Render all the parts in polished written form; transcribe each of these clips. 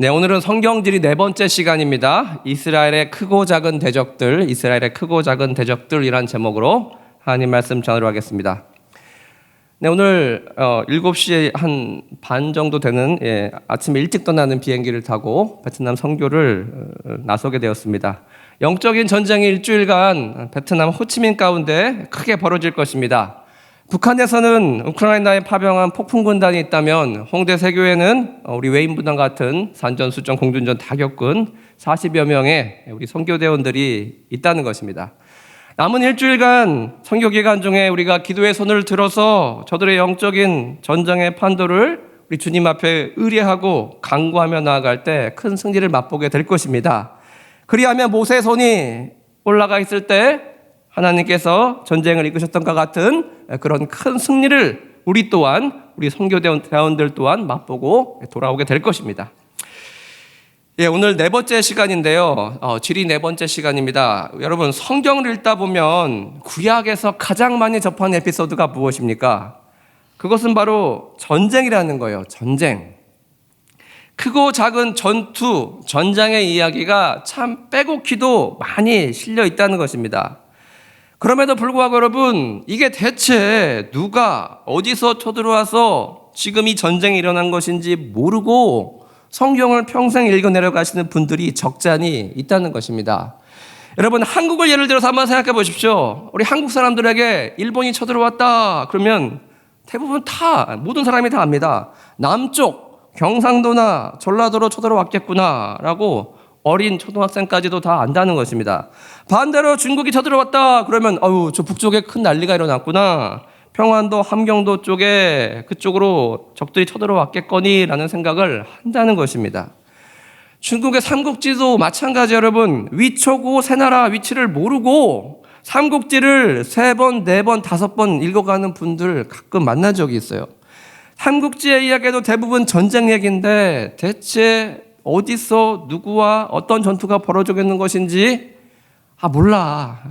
네, 오늘은 성경지리 네 번째 시간입니다. 이스라엘의 크고 작은 대적들이란 제목으로 하나님 말씀 전하도록 하겠습니다. 네, 오늘 7시에 한 반 정도 되는 아침에 일찍 떠나는 비행기를 타고 베트남 선교를 나서게 되었습니다. 영적인 전쟁이 일주일간 베트남 호치민 가운데 크게 벌어질 것입니다. 북한에서는 우크라이나에 파병한 폭풍군단이 있다면 홍대 세교회는 우리 외인부단 같은 산전수전, 공중전 다 겪은 40여 명의 우리 선교대원들이 있다는 것입니다. 남은 일주일간 선교기간 중에 우리가 기도의 손을 들어서 저들의 영적인 전쟁의 판도를 우리 주님 앞에 의뢰하고 간구하며 나아갈 때 큰 승리를 맛보게 될 것입니다. 그리하면 모세의 손이 올라가 있을 때 하나님께서 전쟁을 이끄셨던 것 같은 그런 큰 승리를 우리 선교대원들 또한 맛보고 돌아오게 될 것입니다. 오늘 네 번째 시간인데요. 지리 네 번째 시간입니다. 여러분, 성경을 읽다 보면 구약에서 가장 많이 접한 에피소드가 무엇입니까? 그것은 바로 전쟁이라는 거예요. 전쟁. 크고 작은 전장의 이야기가 참 빼곡히도 많이 실려 있다는 것입니다. 그럼에도 불구하고 여러분, 이게 대체 누가 어디서 쳐들어와서 지금 이 전쟁이 일어난 것인지 모르고 성경을 평생 읽어내려 가시는 분들이 적잖이 있다는 것입니다. 여러분, 한국을 예를 들어서 한번 생각해 보십시오. 우리 한국 사람들에게 일본이 쳐들어왔다 그러면 대부분 모든 사람이 다 압니다. 남쪽 경상도나 전라도로 쳐들어왔겠구나 라고 어린 초등학생까지도 다 안다는 것입니다. 반대로 중국이 쳐들어왔다 그러면 저 북쪽에 큰 난리가 일어났구나, 평안도 함경도 쪽에 그쪽으로 적들이 쳐들어왔겠거니 라는 생각을 한다는 것입니다. 중국의 삼국지도 마찬가지. 여러분, 위초고 세 나라 위치를 모르고 삼국지를 3번, 4번, 5번 읽어가는 분들 가끔 만난 적이 있어요. 삼국지의 이야기도 대부분 전쟁 얘기인데 대체 어디서 누구와 어떤 전투가 벌어지는 것인지 몰라.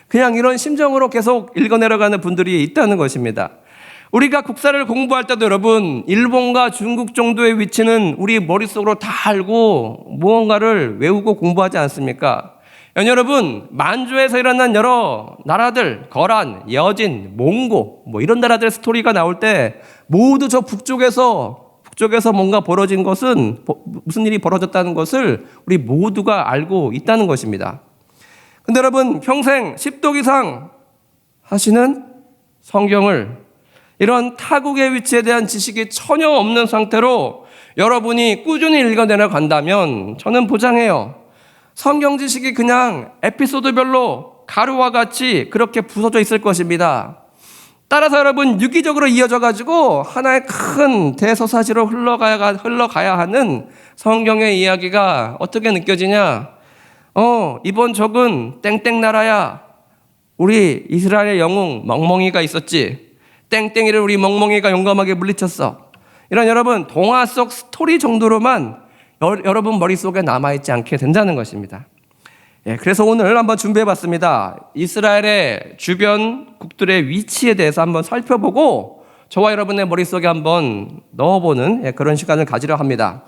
그냥 이런 심정으로 계속 읽어내려가는 분들이 있다는 것입니다. 우리가 국사를 공부할 때도 여러분, 일본과 중국 정도의 위치는 우리 머릿속으로 다 알고 무언가를 외우고 공부하지 않습니까? 여러분, 만주에서 일어난 여러 나라들, 거란, 여진, 몽고 이런 나라들 스토리가 나올 때 모두 저 북쪽에서 뭔가 벌어진 것은, 무슨 일이 벌어졌다는 것을 우리 모두가 알고 있다는 것입니다. 근데 여러분, 평생 10독 이상 하시는 성경을 이런 타국의 위치에 대한 지식이 전혀 없는 상태로 여러분이 꾸준히 읽어내려 간다면 저는 보장해요. 성경 지식이 그냥 에피소드별로 가루와 같이 그렇게 부서져 있을 것입니다. 따라서 여러분, 유기적으로 이어져 가지고 하나의 큰 대서사지로 흘러가야 하는 성경의 이야기가 어떻게 느껴지냐? 이번 적은 땡땡 나라야. 우리 이스라엘의 영웅 멍멍이가 있었지. 땡땡이를 우리 멍멍이가 용감하게 물리쳤어. 이런 여러분, 동화 속 스토리 정도로만 여러분 머릿속에 남아있지 않게 된다는 것입니다. 그래서 오늘 한번 준비해봤습니다. 이스라엘의 주변 국들의 위치에 대해서 한번 살펴보고 저와 여러분의 머릿속에 한번 넣어보는 그런 시간을 가지려 합니다.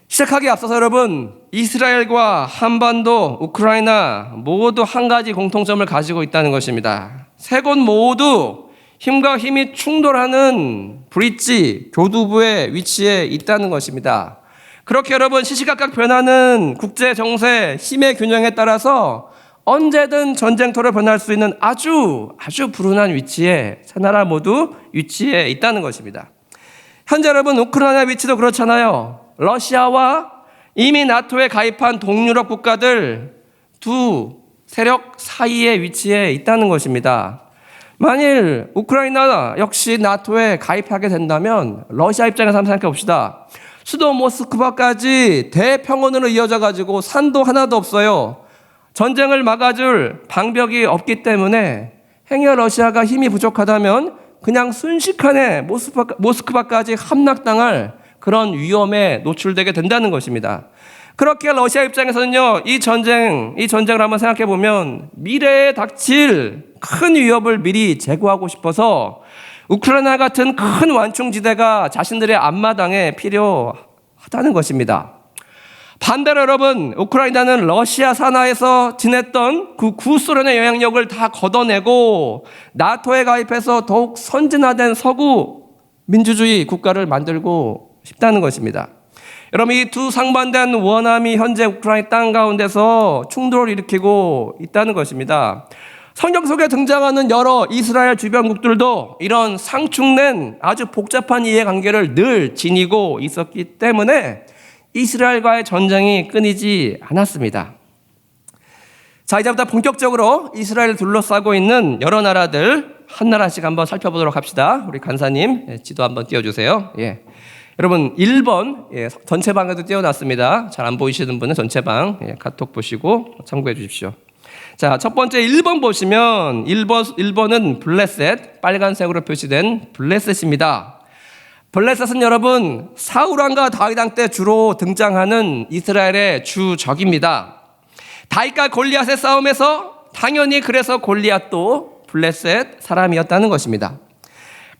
시작하기에 앞서서 여러분, 이스라엘과 한반도, 우크라이나 모두 한 가지 공통점을 가지고 있다는 것입니다. 세 곳 모두 힘과 힘이 충돌하는 브릿지, 교두부의 위치에 있다는 것입니다. 그렇게 여러분, 시시각각 변하는 국제 정세, 힘의 균형에 따라서 언제든 전쟁터를 변할 수 있는 아주 불운한 위치에 세 나라 모두 위치에 있다는 것입니다. 현재 여러분, 우크라이나 위치도 그렇잖아요. 러시아와 이미 나토에 가입한 동유럽 국가들 두 세력 사이의 위치에 있다는 것입니다. 만일 우크라이나 역시 나토에 가입하게 된다면 러시아 입장에서 한번 생각해 봅시다. 수도 모스크바까지 대평원으로 이어져 가지고 산도 하나도 없어요. 전쟁을 막아줄 방벽이 없기 때문에 행여 러시아가 힘이 부족하다면 그냥 순식간에 모스크바까지 함락당할 그런 위험에 노출되게 된다는 것입니다. 그렇게 러시아 입장에서는요, 이 전쟁을 한번 생각해 보면 미래에 닥칠 큰 위협을 미리 제거하고 싶어서 우크라이나 같은 큰 완충지대가 자신들의 앞마당에 필요한 하다는 것입니다. 반대로 여러분, 우크라이나는 러시아 산하에서 지냈던 그 구소련의 영향력을 다 걷어내고 나토에 가입해서 더욱 선진화된 서구 민주주의 국가를 만들고 싶다는 것입니다. 여러분, 이 두 상반된 원함이 현재 우크라이나 땅 가운데서 충돌을 일으키고 있다는 것입니다. 성경 속에 등장하는 여러 이스라엘 주변국들도 이런 상충된 아주 복잡한 이해관계를 늘 지니고 있었기 때문에 이스라엘과의 전쟁이 끊이지 않았습니다. 자, 이제부터 본격적으로 이스라엘을 둘러싸고 있는 여러 나라들 한 나라씩 한번 살펴보도록 합시다. 우리 간사님 지도 한번 띄워주세요. 예. 여러분, 1번 전체방에도 띄워놨습니다. 잘 안 보이시는 분은 전체방 카톡 보시고 참고해 주십시오. 자, 첫 번째 1번 보시면 1번은 블레셋, 빨간색으로 표시된 블레셋입니다. 블레셋은 여러분 사울왕과 다윗왕 때 주로 등장하는 이스라엘의 주적입니다. 다윗과 골리앗의 싸움에서 당연히 그래서 골리앗도 블레셋 사람이었다는 것입니다.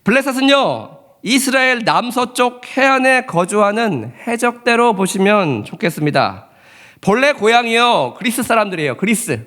블레셋은요, 이스라엘 남서쪽 해안에 거주하는 해적대로 보시면 좋겠습니다. 본래 고향이요 그리스 사람들이에요. 그리스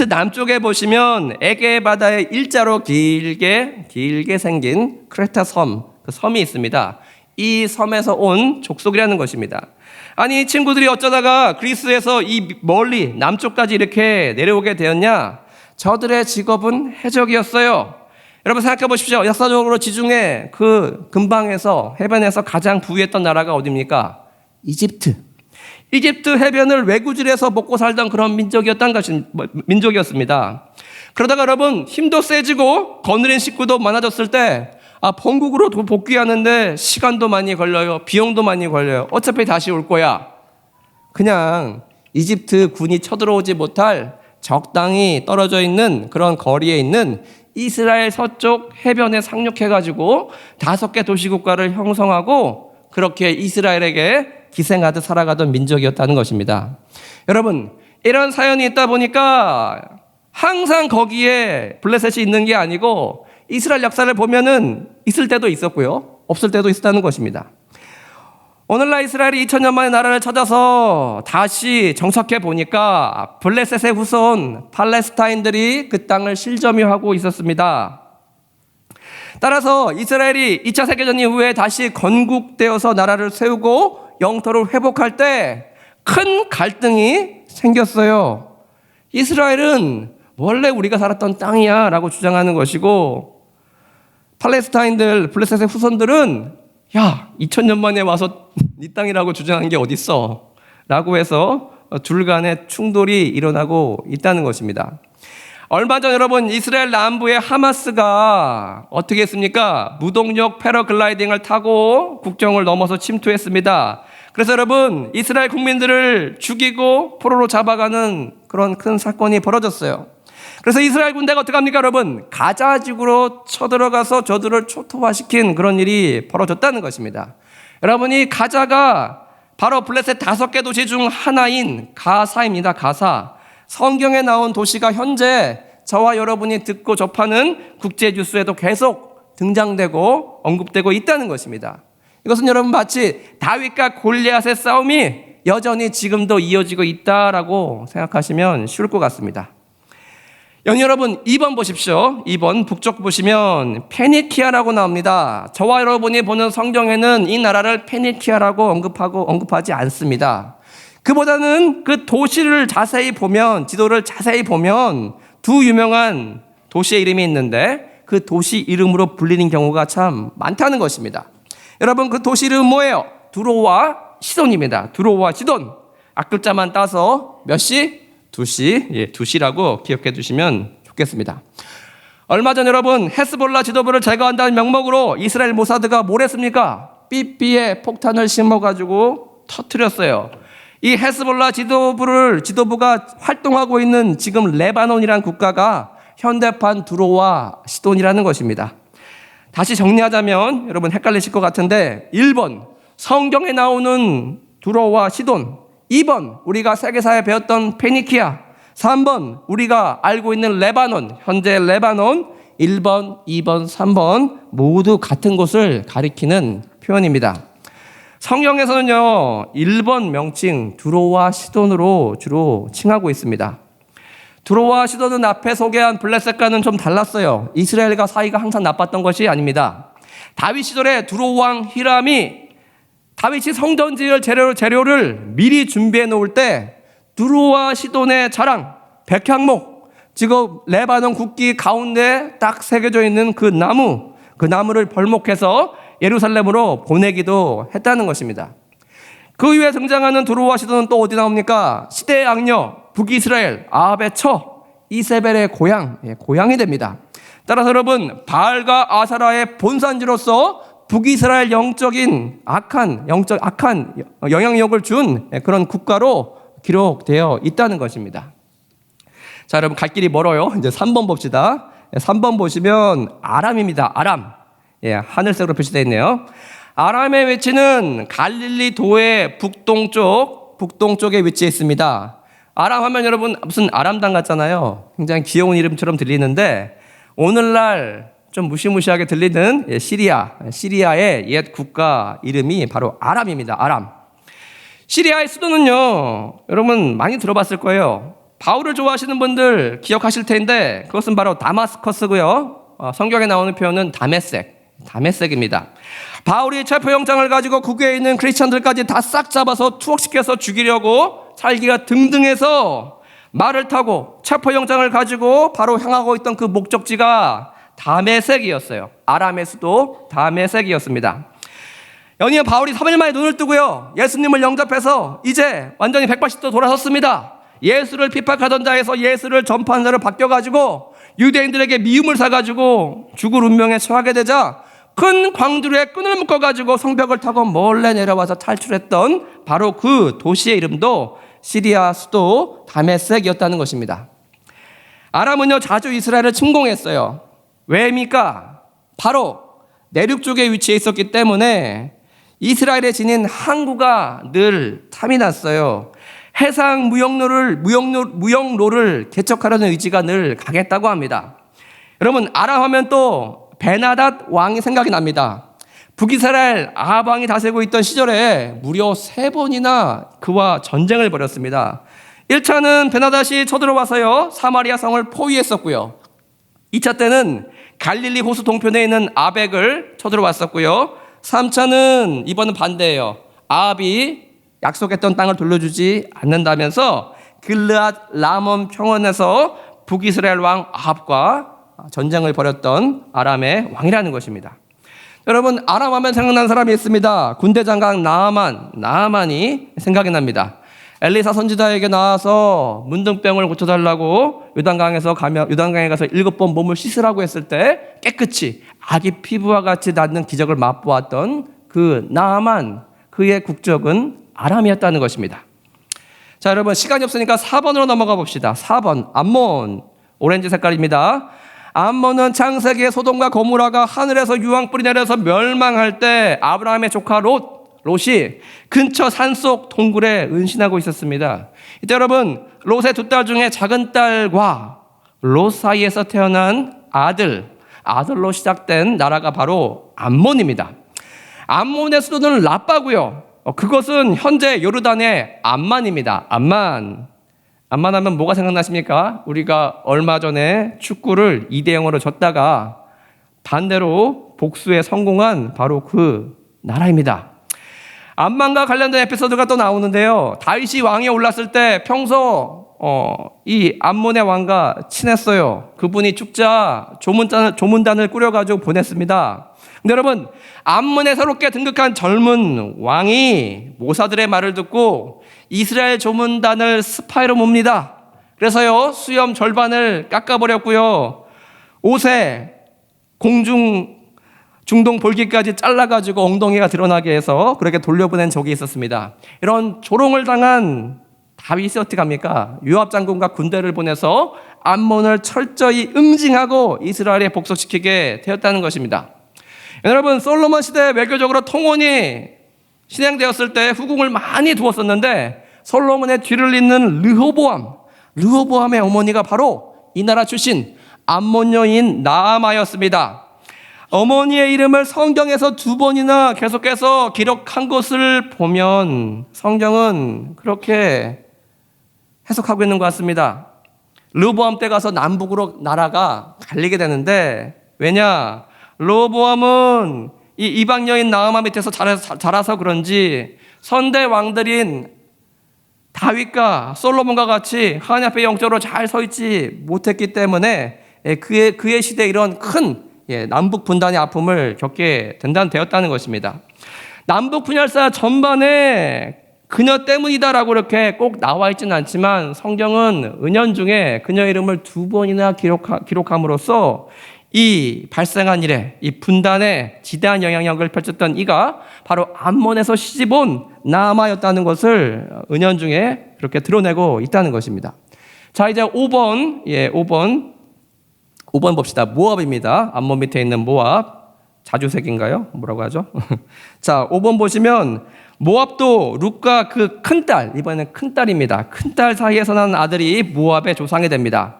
남쪽에 보시면 에게 바다의 일자로 길게 생긴 크레타 섬, 그 섬이 있습니다. 이 섬에서 온 족속이라는 것입니다. 아니, 이 친구들이 어쩌다가 그리스에서 이 멀리 남쪽까지 이렇게 내려오게 되었냐? 저들의 직업은 해적이었어요. 여러분 생각해 보십시오. 역사적으로 지중해 그 근방에서 해변에서 가장 부유했던 나라가 어디입니까? 이집트 해변을 외구질에서 먹고 살던 그런 민족이었습니다. 그러다가 여러분 힘도 세지고 거느린 식구도 많아졌을 때 본국으로 복귀하는데 시간도 많이 걸려요. 비용도 많이 걸려요. 어차피 다시 올 거야. 그냥 이집트 군이 쳐들어오지 못할 적당히 떨어져 있는 그런 거리에 있는 이스라엘 서쪽 해변에 상륙해가지고 5개 도시국가를 형성하고 그렇게 이스라엘에게 기생하듯 살아가던 민족이었다는 것입니다. 여러분, 이런 사연이 있다 보니까 항상 거기에 블레셋이 있는 게 아니고 이스라엘 역사를 보면은 있을 때도 있었고요, 없을 때도 있었다는 것입니다. 오늘날 이스라엘이 2000년 만에 나라를 찾아서 다시 정착해 보니까 블레셋의 후손 팔레스타인들이 그 땅을 실점유하고 있었습니다. 따라서 이스라엘이 2차 세계전 이후에 다시 건국되어서 나라를 세우고 영토를 회복할 때 큰 갈등이 생겼어요. 이스라엘은 원래 우리가 살았던 땅이야 라고 주장하는 것이고, 팔레스타인들, 블레셋의 후손들은 2000년 만에 와서 네 땅이라고 주장한 게 어딨어 라고 해서 둘 간의 충돌이 일어나고 있다는 것입니다. 얼마 전 여러분 이스라엘 남부의 하마스가 어떻게 했습니까? 무동력 패러글라이딩을 타고 국경을 넘어서 침투했습니다. 그래서 여러분 이스라엘 국민들을 죽이고 포로로 잡아가는 그런 큰 사건이 벌어졌어요. 그래서 이스라엘 군대가 어떻게 합니까 여러분? 가자지구로 쳐들어가서 저들을 초토화시킨 그런 일이 벌어졌다는 것입니다. 여러분, 이 가자가 바로 블레셋 5개 도시 중 하나인 가사입니다. 가사. 성경에 나온 도시가 현재 저와 여러분이 듣고 접하는 국제 뉴스에도 계속 등장되고 언급되고 있다는 것입니다. 이것은 여러분 마치 다윗과 골리앗의 싸움이 여전히 지금도 이어지고 있다라고 생각하시면 쉬울 것 같습니다. 여러분 2번 보십시오. 2번 북쪽 보시면 페니키아라고 나옵니다. 저와 여러분이 보는 성경에는 이 나라를 페니키아라고 언급하지 않습니다. 그보다는 그 도시를 자세히 보면, 지도를 자세히 보면 두 유명한 도시의 이름이 있는데 그 도시 이름으로 불리는 경우가 참 많다는 것입니다. 여러분 그 도시 이름은 뭐예요? 두로와 시돈입니다. 두로와 시돈. 앞글자만 따서 몇 시? 2시. 2시라고 기억해 두시면 좋겠습니다. 얼마 전 여러분 헤스볼라 지도부를 제거한다는 명목으로 이스라엘 모사드가 뭘 했습니까? 삐삐에 폭탄을 심어가지고 터뜨렸어요. 이 헤스볼라 지도부가 활동하고 있는 지금 레바논이라는 국가가 현대판 두로와 시돈이라는 것입니다. 다시 정리하자면 여러분 헷갈리실 것 같은데 1번 성경에 나오는 두로와 시돈, 2번 우리가 세계사에 배웠던 페니키아, 3번 우리가 알고 있는 레바논, 현재 레바논, 1번, 2번, 3번 모두 같은 곳을 가리키는 표현입니다. 성경에서는요, 1번 명칭 두로와 시돈으로 주로 칭하고 있습니다. 두로와 시돈은 앞에 소개한 블레셋과는 좀 달랐어요. 이스라엘과 사이가 항상 나빴던 것이 아닙니다. 다윗 시절에 두로 왕 히람이 다윗이 성전 지을 재료를 미리 준비해 놓을 때 두로와 시돈의 자랑, 백향목, 지금 레바논 국기 가운데 딱 새겨져 있는 그 나무를 벌목해서 예루살렘으로 보내기도 했다는 것입니다. 그 이후에 등장하는 두로와 시돈은 또 어디 나옵니까? 시대의 악녀 북이스라엘 아합의 처 이세벨의 고향이 됩니다. 따라서 여러분, 바알과 아사라의 본산지로서 북이스라엘 악한 영향력을 준 그런 국가로 기록되어 있다는 것입니다. 자, 여러분, 갈 길이 멀어요. 이제 3번 봅시다. 3번 보시면 아람입니다. 아람. 하늘색으로 표시되어 있네요. 아람의 위치는 갈릴리 도의 북동쪽에 위치해 있습니다. 아람 하면 여러분 무슨 아람당 같잖아요. 굉장히 귀여운 이름처럼 들리는데 오늘날 좀 무시무시하게 들리는 시리아의 옛 국가 이름이 바로 아람입니다. 아람. 시리아의 수도는요, 여러분 많이 들어봤을 거예요. 바울을 좋아하시는 분들 기억하실 텐데 그것은 바로 다마스커스고요. 성경에 나오는 표현은 다메섹입니다. 바울이 체포영장을 가지고 국외에 있는 크리스천들까지 다 싹 잡아서 투옥시켜서 죽이려고 살기가 등등해서 말을 타고 체포영장을 가지고 바로 향하고 있던 그 목적지가 다메섹이었어요. 아람의 수도 다메섹이었습니다. 연이어 바울이 3일 만에 눈을 뜨고요, 예수님을 영접해서 이제 완전히 180도 돌아섰습니다. 예수를 핍박하던 자에서 예수를 전파하는 자로 바뀌어가지고 유대인들에게 미움을 사가지고 죽을 운명에 처하게 되자 큰 광주리에 끈을 묶어가지고 성벽을 타고 몰래 내려와서 탈출했던 바로 그 도시의 이름도 시리아 수도 다메섹이었다는 것입니다. 아람은요, 자주 이스라엘을 침공했어요. 왜입니까? 바로 내륙 쪽에 위치해 있었기 때문에 이스라엘의 진인 항구가 늘 탐이 났어요. 해상 무역로를 개척하려는 의지가 늘 강했다고 합니다. 여러분, 아람 하면 또 베나닷 왕이 생각이 납니다. 북이스라엘 아합 왕이 다스리고 있던 시절에 무려 3번이나 그와 전쟁을 벌였습니다. 1차는 베나닷이 쳐들어와서요, 사마리아 성을 포위했었고요. 2차 때는 갈릴리 호수 동편에 있는 아벡을 쳐들어왔었고요. 3차는 이번은 반대예요. 아합이 약속했던 땅을 돌려주지 않는다면서 길르앗 라몬 평원에서 북이스라엘 왕 아합과 전쟁을 벌였던 아람의 왕이라는 것입니다. 여러분, 아람 하면 생각나는 사람이 있습니다. 군대 장관 나아만이 생각이 납니다. 엘리사 선지자에게 나와서 문둥병을 고쳐달라고 요단강에 가서 7번 몸을 씻으라고 했을 때 깨끗이 아기 피부와 같이 낫는 기적을 맛보았던 그 나아만, 그의 국적은 아람이었다는 것입니다. 자, 여러분, 시간이 없으니까 4번으로 넘어가 봅시다. 4번 암몬, 오렌지 색깔입니다. 암몬은 창세기에 소돔과 고모라가 하늘에서 유황불이 내려서 멸망할 때 아브라함의 조카 롯이 근처 산속 동굴에 은신하고 있었습니다. 이때 여러분, 롯의 2딸 중에 작은 딸과 롯 사이에서 태어난 아들로 시작된 나라가 바로 암몬입니다. 암몬의 수도는 라빠고요. 그것은 현재 요르단의 암만입니다. 암만 하면 뭐가 생각나십니까? 우리가 얼마 전에 축구를 2대0으로 졌다가 반대로 복수에 성공한 바로 그 나라입니다. 암만과 관련된 에피소드가 또 나오는데요. 다윗이 왕위에 올랐을 때 평소 이 암몬의 왕과 친했어요. 그분이 죽자 조문단을 꾸려가지고 보냈습니다. 근데 여러분, 암몬에 새롭게 등극한 젊은 왕이 모사들의 말을 듣고 이스라엘 조문단을 스파이로 몹니다. 그래서요, 수염 절반을 깎아버렸고요, 옷에 중동 볼기까지 잘라가지고 엉덩이가 드러나게 해서 그렇게 돌려보낸 적이 있었습니다. 이런 조롱을 당한 다윗이 어떻게 합니까? 요압 장군과 군대를 보내서 암몬을 철저히 응징하고 이스라엘에 복속시키게 되었다는 것입니다. 여러분, 솔로몬 시대 외교적으로 통혼이 진행되었을 때 후궁을 많이 두었었는데 솔로몬의 뒤를 잇는 르호보암의 어머니가 바로 이 나라 출신 암몬 여인 나아마였습니다. 어머니의 이름을 성경에서 2번이나 계속해서 기록한 것을 보면 성경은 그렇게 해석하고 있는 것 같습니다. 르호보암 때 가서 남북으로 나라가 갈리게 되는데, 왜냐? 르호보암은 이 이방 여인 나아마 밑에서 자라서 그런지 선대 왕들인 다윗과 솔로몬과 같이 하나님 앞에 영적으로 잘 서 있지 못했기 때문에 그의 시대에 이런 큰 남북 분단의 아픔을 겪게 되었다는 것입니다. 남북 분열사 전반에 그녀 때문이다라고 이렇게 꼭 나와 있지는 않지만 성경은 은연중에 그녀 이름을 2번이나 기록함으로써 이 발생한 일에 이 분단에 지대한 영향력을 펼쳤던 이가 바로 암몬에서 시집온 나아마였다는 것을 은연중에 그렇게 드러내고 있다는 것입니다. 자, 이제 5번 봅시다. 모압입니다. 암몬 밑에 있는 모압. 자주색인가요? 뭐라고 하죠? 자, 5번 보시면 모압도 룻과 그 큰딸, 이번에는 큰딸입니다. 큰딸 사이에서 난 아들이 모압의 조상이 됩니다.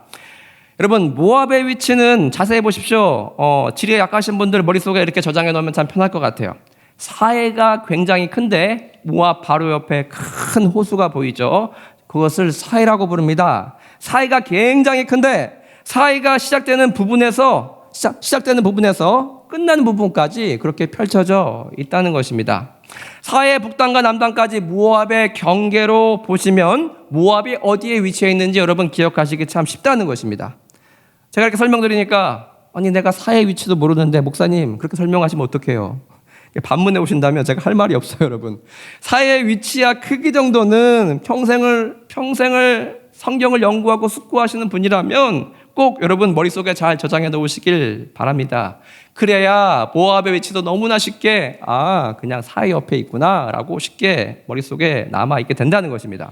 여러분, 모압의 위치는 자세히 보십시오. 지리에 약하신 분들 머릿속에 이렇게 저장해 놓으면 참 편할 것 같아요. 사해가 굉장히 큰데 모압 바로 옆에 큰 호수가 보이죠. 그것을 사해라고 부릅니다. 사해가 굉장히 큰데 사해가 시작되는 부분에서 끝나는 부분까지 그렇게 펼쳐져 있다는 것입니다. 사해 북단과 남단까지 모압의 경계로 보시면 모압이 어디에 위치해 있는지 여러분 기억하시기 참 쉽다는 것입니다. 제가 이렇게 설명드리니까 아니 내가 사해 위치도 모르는데 목사님 그렇게 설명하시면 어떡해요? 반문해 오신다면 제가 할 말이 없어요, 여러분. 사해의 위치와 크기 정도는 평생을 성경을 연구하고 숙고하시는 분이라면 꼭 여러분 머릿속에 잘 저장해 놓으시길 바랍니다. 그래야 모압의 위치도 너무나 쉽게 그냥 사해 옆에 있구나 라고 쉽게 머릿속에 남아있게 된다는 것입니다.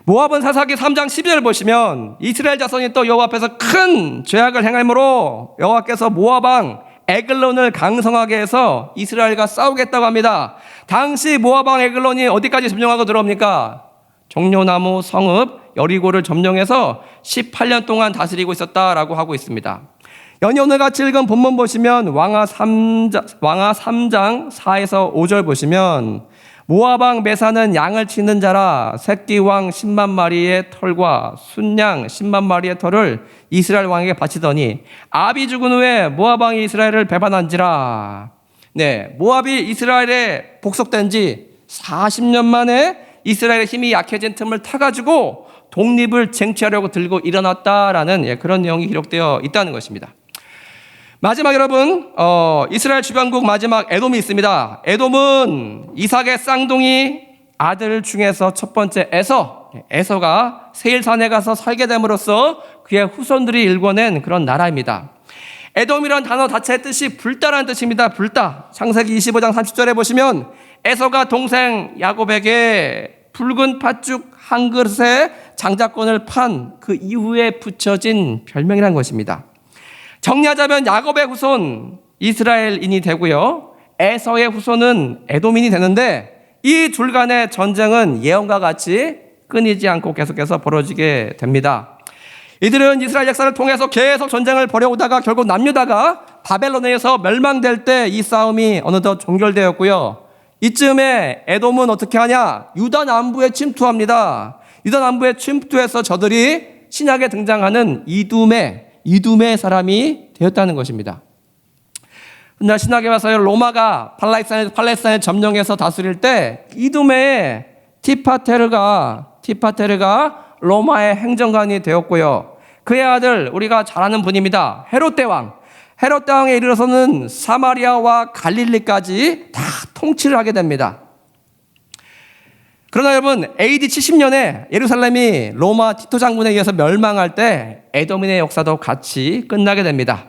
모압은 사사기 3장 12절 보시면 이스라엘 자손이 또 여호와 앞에서 큰 죄악을 행함으로 여호와께서 모압 왕 에글론을 강성하게 해서 이스라엘과 싸우겠다고 합니다. 당시 모압 왕 에글론이 어디까지 점령하고 들어옵니까? 종려나무 성읍 여리고를 점령해서 18년 동안 다스리고 있었다라고 하고 있습니다. 연이 오늘 같이 읽은 본문 보시면 왕하 3장 4에서 5절 보시면 모압 왕 메사는 양을 치는 자라 새끼 왕 10만 마리의 털과 순양 10만 마리의 털을 이스라엘 왕에게 바치더니 아비 죽은 후에 모압 왕이 이스라엘을 배반한지라. 네, 모압이 이스라엘에 복속된 지 40년 만에 이스라엘의 힘이 약해진 틈을 타가지고 독립을 쟁취하려고 들고 일어났다라는 그런 내용이 기록되어 있다는 것입니다. 마지막 여러분, 이스라엘 주변국 마지막 에돔이 있습니다. 에돔은 이삭의 쌍둥이 아들 중에서 첫 번째 에서가 세일산에 가서 살게 됨으로써 그의 후손들이 일궈낸 그런 나라입니다. 에돔이란 단어 자체의 뜻이 불다라는 뜻입니다. 불다. 창세기 25장 30절에 보시면 에서가 동생 야곱에게 붉은 팥죽 한 그릇에 장자권을 판 그 이후에 붙여진 별명이라는 것입니다. 정리하자면 야곱의 후손 이스라엘인이 되고요, 에서의 후손은 에돔인이 되는데 이 둘 간의 전쟁은 예언과 같이 끊이지 않고 계속해서 벌어지게 됩니다. 이들은 이스라엘 역사를 통해서 계속 전쟁을 벌여오다가 결국 남유다가 바벨론에서 멸망될 때 이 싸움이 어느덧 종결되었고요. 이쯤에 에돔은 어떻게 하냐? 유다 남부에 침투합니다. 유다 남부에 침투해서 저들이 신약에 등장하는 이둠의 사람이 되었다는 것입니다. 훗날 신학에 와서 로마가 팔레스타인을 점령해서 다스릴 때 이둠의 티파테르가 로마의 행정관이 되었고요. 그의 아들 우리가 잘 아는 분입니다. 헤롯 대왕에 이르러서는 사마리아와 갈릴리까지 다 통치를 하게 됩니다. 그러나 여러분, AD 70년에 예루살렘이 로마 티토 장군에 의해서 멸망할 때 에돔인의 역사도 같이 끝나게 됩니다.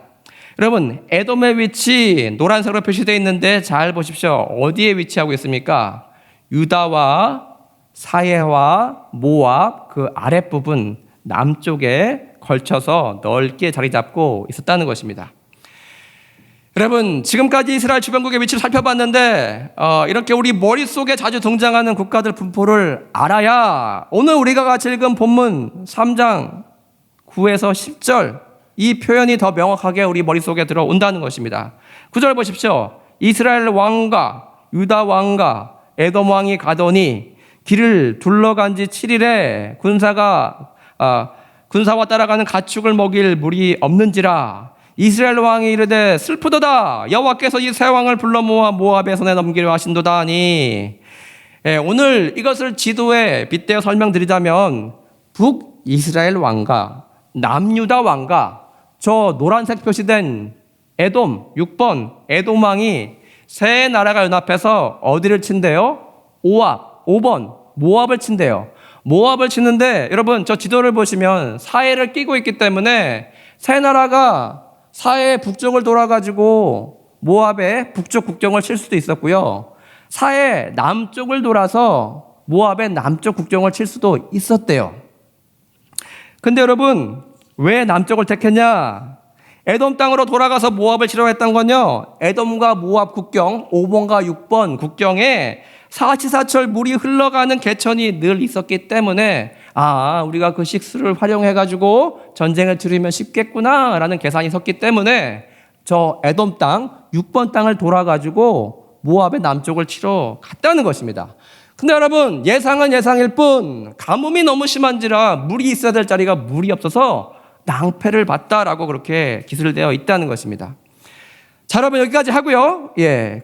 여러분, 에돔의 위치 노란색으로 표시되어 있는데 잘 보십시오. 어디에 위치하고 있습니까? 유다와 사해와 모압 그 아랫부분 남쪽에 걸쳐서 넓게 자리 잡고 있었다는 것입니다. 여러분, 지금까지 이스라엘 주변국의 위치를 살펴봤는데 이렇게 우리 머릿속에 자주 등장하는 국가들 분포를 알아야 오늘 우리가 같이 읽은 본문 3장 9에서 10절 이 표현이 더 명확하게 우리 머릿속에 들어온다는 것입니다. 9절 보십시오. 이스라엘 왕과 유다 왕과 에돔 왕이 가더니 길을 둘러간 지 7일에 군사와 따라가는 가축을 먹일 물이 없는지라. 이스라엘 왕이 이르되 슬프도다. 여호와께서 이 세 왕을 불러 모아 모압의 손에 넘기려 하신도다 하니. 오늘 이것을 지도에 빗대어 설명드리자면 북이스라엘 왕과 남유다 왕과 저 노란색 표시된 에돔 6번 에돔 왕이 세 나라가 연합해서 어디를 친대요? 5번 모압을 친대요. 모압을 치는데 여러분 저 지도를 보시면 사해를 끼고 있기 때문에 세 나라가 사해 북쪽을 돌아가지고 모압의 북쪽 국경을 칠 수도 있었고요. 사해 남쪽을 돌아서 모압의 남쪽 국경을 칠 수도 있었대요. 근데 여러분 왜 남쪽을 택했냐? 에돔 땅으로 돌아가서 모압을 치러 했던 건요, 에돔과 모압 국경 5번과 6번 국경에 사시사철 물이 흘러가는 개천이 늘 있었기 때문에 우리가 그 식수를 활용해가지고 전쟁을 치르면 쉽겠구나라는 계산이 섰기 때문에 저 에돔 땅 6번 땅을 돌아가지고 모압의 남쪽을 치러 갔다는 것입니다. 근데 여러분 예상은 예상일 뿐 가뭄이 너무 심한지라 물이 있어야 될 자리가 물이 없어서 낭패를 봤다라고 그렇게 기술되어 있다는 것입니다. 자, 여러분 여기까지 하고요.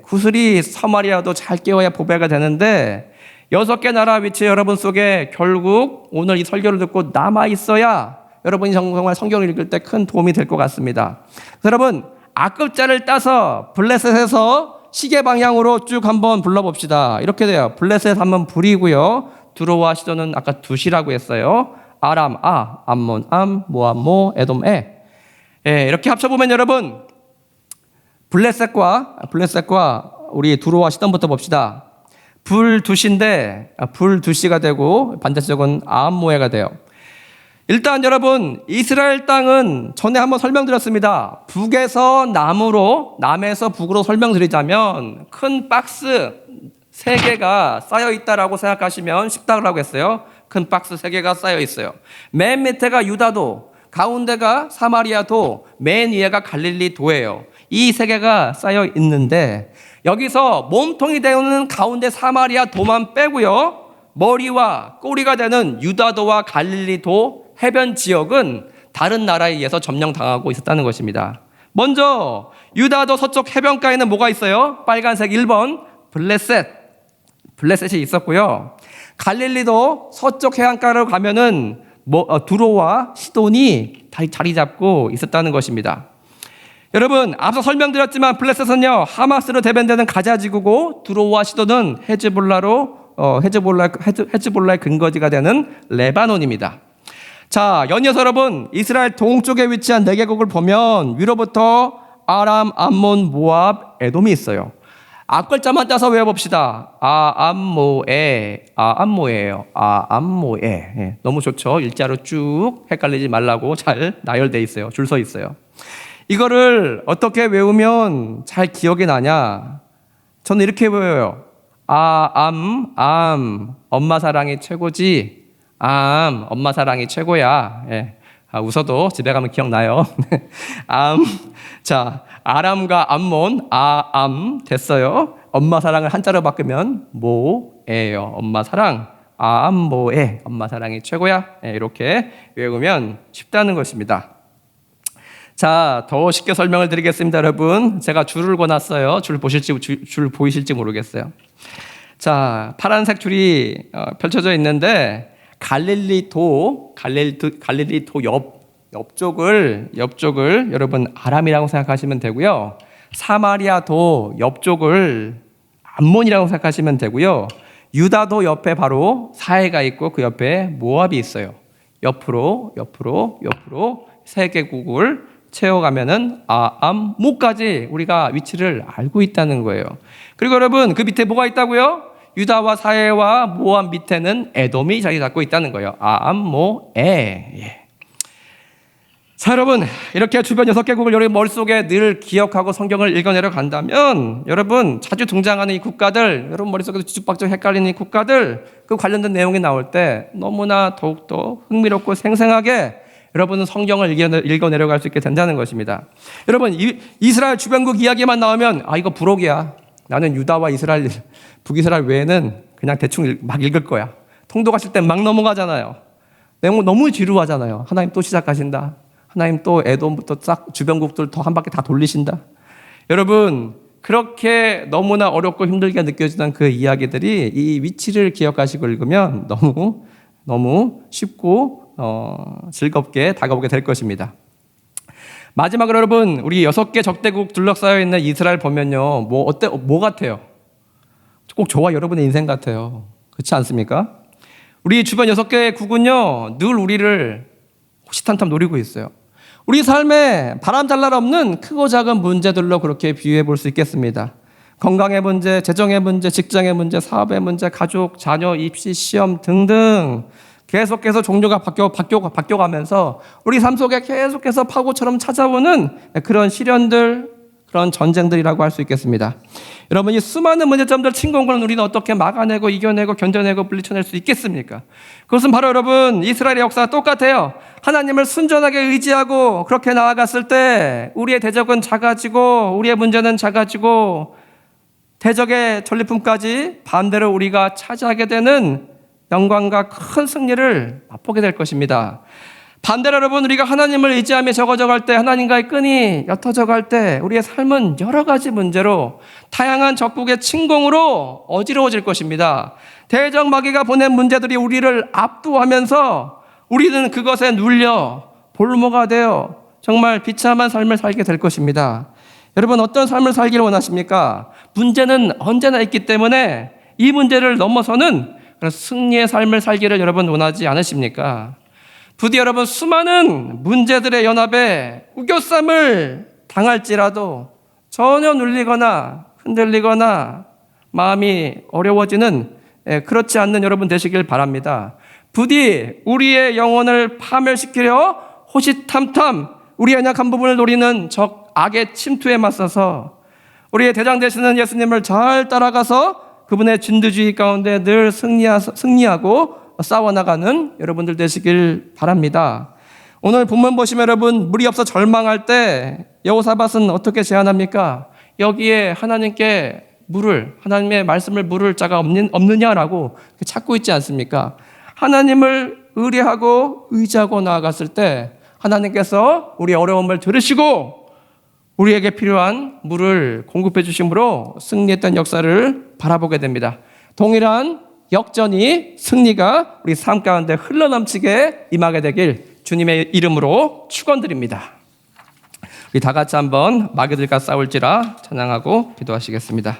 구슬이 사마리아도 잘 깨워야 보배가 되는데 6개 나라 위치 여러분 속에 결국 오늘 이 설교를 듣고 남아 있어야 여러분이 정말 성경을 읽을 때 큰 도움이 될 것 같습니다. 여러분 악급자를 따서 블레셋에서 시계 방향으로 쭉 한번 불러봅시다. 이렇게 돼요. 블레셋 하면 불이고요. 두로와 시돈은 아까 두시라고 했어요. 아람, 암몬, 모압, 모, 에돔, 이렇게 합쳐보면 여러분 블레셋과 우리 두로와 시돈부터 봅시다. 불두시인데 불두시가 되고 반대쪽은 암모에가 돼요. 일단 여러분 이스라엘 땅은 전에 한번 설명드렸습니다. 북에서 남에서 북으로 설명드리자면 큰 박스 3개가 쌓여 있다라고 생각하시면 쉽다고 했어요. 큰 박스 3개가 쌓여 있어요. 맨 밑에가 유다도, 가운데가 사마리아도, 맨 위에가 갈릴리 도예요. 이 3개가 쌓여 있는데 여기서 몸통이 되는 가운데 사마리아 도만 빼고요, 머리와 꼬리가 되는 유다도와 갈릴리도 해변 지역은 다른 나라에 의해서 점령당하고 있었다는 것입니다. 먼저 유다도 서쪽 해변가에는 뭐가 있어요? 빨간색 1번 블레셋이 있었고요. 갈릴리도 서쪽 해안가로 가면은 두로와 시돈이 자리 잡고 있었다는 것입니다. 여러분 앞서 설명드렸지만 블레셋은요 하마스로 대변되는 가자지구고 두로와 시돈은 헤즈볼라의 근거지가 되는 레바논입니다. 자, 연이어서 여러분 이스라엘 동쪽에 위치한 4개국을 보면 위로부터 아람, 암몬, 모압, 에돔이 있어요. 앞글자만 따서 외워봅시다. 암모에예요. 너무 좋죠. 일자로 쭉 헷갈리지 말라고 잘 나열돼 있어요. 줄 서 있어요. 이거를 어떻게 외우면 잘 기억이 나냐? 저는 이렇게 외워요. 엄마 사랑이 최고지. 엄마 사랑이 최고야. 웃어도 집에 가면 기억나요. 자, 아람과 암몬, 됐어요. 엄마 사랑을 한자로 바꾸면 모예요. 엄마 사랑, 모에, 엄마 사랑이 최고야. 이렇게 외우면 쉽다는 것입니다. 자, 더 쉽게 설명을 드리겠습니다, 여러분. 제가 줄을 권았어요. 줄 보이실지 모르겠어요. 자, 파란색 줄이 펼쳐져 있는데 갈릴리도 옆쪽을 여러분 아람이라고 생각하시면 되고요. 사마리아도 옆쪽을 암몬이라고 생각하시면 되고요. 유다도 옆에 바로 사해가 있고 그 옆에 모압이 있어요. 옆으로 3개국을 채워가면은 암모까지 우리가 위치를 알고 있다는 거예요. 그리고 여러분 그 밑에 뭐가 있다고요? 유다와 사해와 모압 밑에는 에돔이 자리 잡고 있다는 거예요. 자, 여러분 이렇게 주변 6개국을 여러분 머릿속에 늘 기억하고 성경을 읽어내려 간다면 여러분 자주 등장하는 이 국가들, 여러분 머릿속에도 뒤죽박죽 헷갈리는 이 국가들 그 관련된 내용이 나올 때 너무나 더욱더 흥미롭고 생생하게 여러분은 성경을 읽어 내려갈 수 있게 된다는 것입니다. 여러분, 이스라엘 주변국 이야기만 나오면 이거 부록이야. 나는 유다와 이스라엘, 북이스라엘 외에는 그냥 대충 막 읽을 거야. 통도 가실 때 막 넘어가잖아요. 내용 너무 지루하잖아요. 하나님 또 시작하신다. 하나님 또 에돔부터 싹 주변국들 더 한 바퀴 다 돌리신다. 여러분, 그렇게 너무나 어렵고 힘들게 느껴지는 그 이야기들이 이 위치를 기억하시고 읽으면 너무 쉽고 즐겁게 다가오게 될 것입니다. 마지막으로 여러분, 우리 6개 적대국 둘러싸여 있는 이스라엘 보면요, 뭐 같아요? 꼭 저와 여러분의 인생 같아요. 그렇지 않습니까? 우리 주변 6개의 국은요, 늘 우리를 호시탐탐 노리고 있어요. 우리 삶에 바람잘 날 없는 크고 작은 문제들로 그렇게 비유해 볼 수 있겠습니다. 건강의 문제, 재정의 문제, 직장의 문제, 사업의 문제, 가족, 자녀, 입시, 시험 등등 계속해서 종류가 바뀌어가면서 우리 삶 속에 계속해서 파고처럼 찾아오는 그런 시련들, 그런 전쟁들이라고 할 수 있겠습니다. 여러분, 이 수많은 문제점들, 침공을 우리는 어떻게 막아내고 이겨내고 견뎌내고 물리쳐낼 수 있겠습니까? 그것은 바로 여러분, 이스라엘의 역사와 똑같아요. 하나님을 순전하게 의지하고 그렇게 나아갔을 때 우리의 대적은 작아지고 우리의 문제는 작아지고 대적의 전리품까지 반대로 우리가 차지하게 되는 영광과 큰 승리를 맛보게 될 것입니다. 반대로 여러분, 우리가 하나님을 의지하며 적어져갈 때, 하나님과의 끈이 옅어져갈 때 우리의 삶은 여러 가지 문제로, 다양한 적국의 침공으로 어지러워질 것입니다. 대적 마귀가 보낸 문제들이 우리를 압도하면서 우리는 그것에 눌려 볼모가 되어 정말 비참한 삶을 살게 될 것입니다. 여러분, 어떤 삶을 살기를 원하십니까? 문제는 언제나 있기 때문에 이 문제를 넘어서는 그런 승리의 삶을 살기를 여러분 원하지 않으십니까? 부디 여러분, 수많은 문제들의 연합에 우겨쌈을 당할지라도 전혀 눌리거나 흔들리거나 마음이 어려워지는 그렇지 않는 여러분 되시길 바랍니다. 부디 우리의 영혼을 파멸시키려 호시탐탐 우리의 연약한 부분을 노리는 적 악의 침투에 맞서서 우리의 대장 되시는 예수님을 잘 따라가서 그분의 진두주의 가운데 늘 승리하고 싸워나가는 여러분들 되시길 바랍니다. 오늘 본문 보시면 여러분, 물이 없어 절망할 때 여호사밧은 어떻게 제안합니까? 여기에 하나님께 하나님의 말씀을 물을 자가 없느냐라고 찾고 있지 않습니까? 하나님을 의뢰하고 의지하고 나아갔을 때 하나님께서 우리의 어려움을 들으시고 우리에게 필요한 물을 공급해 주심으로 승리했던 역사를 바라보게 됩니다. 동일한 역전이, 승리가 우리 삶 가운데 흘러넘치게 임하게 되길 주님의 이름으로 축원드립니다. 우리 다 같이 한번 마귀들과 싸울지라 찬양하고 기도하시겠습니다.